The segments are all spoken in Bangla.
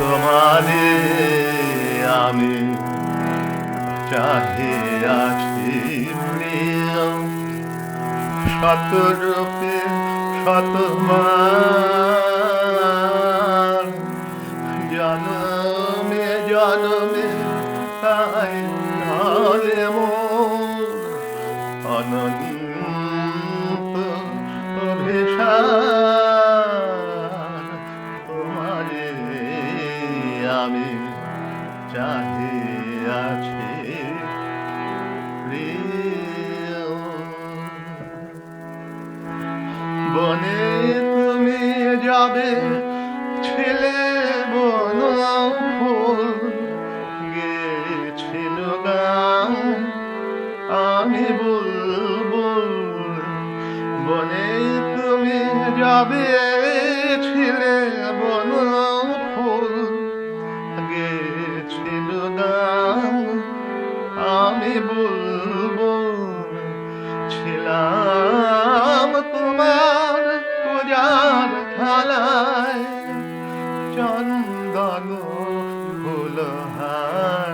তোমারে আমি চাহিয়াছি প্রিয়, শতরূপে শতবার, জনমে জনমে তাই হলে মোর অনন্ত অভিসার। তোমারে আমি চাহিয়াছি প্রিয়। বনে তুমি যাবে ছিলে বন ফুল, গেছিল গান আমি বুলবুল। বনে তুমি যাবে ছিলে বন ফুল, গেছিল গান আমি বুলবুল। ছিলাম তোমার পূজার থালায়, চন্দন ফুলহার।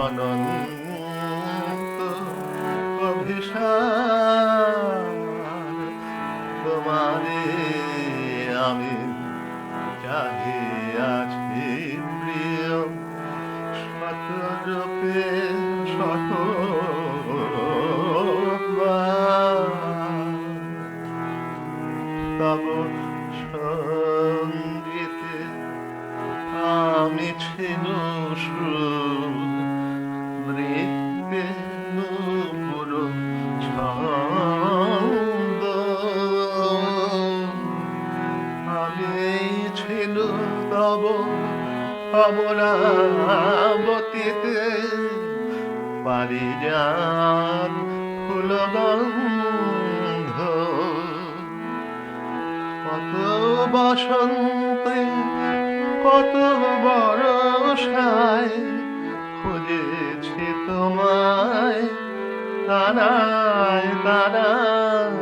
অনন্ত অভিসার তোমারে আমি চাহিয়াছি প্রিয়, শতরূপে শতবার। তব সঙ্গীতে আমি ছিল সুর, নৃত্যে নূপুর ছন্দ। আমি ছিল তব অমরাবতীতে পারিজাত ফুলগন্ধ। কত বসন্তে কত বরষায় খুঁজেছি তোমায় তারায় তারায়।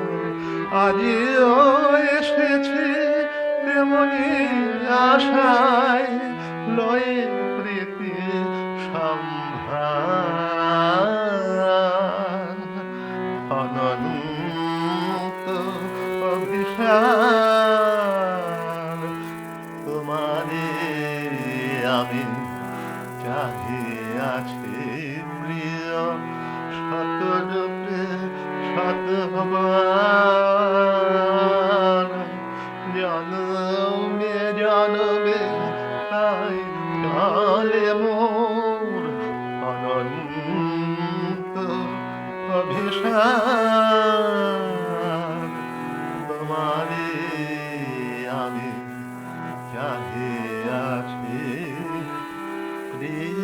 আজিও এসেছি তেমনি আশায়, লয়ে প্রীতি সম্ভার। অনন্ত অভিসার তোমারে আমি চাহিয়াছি প্রিয়, শতরূপে শতবার। জনমে জনমে তাই চলে মোর অনন্ত অভিসার। তোমারে আমি চাহিয়াছি প্রিয়।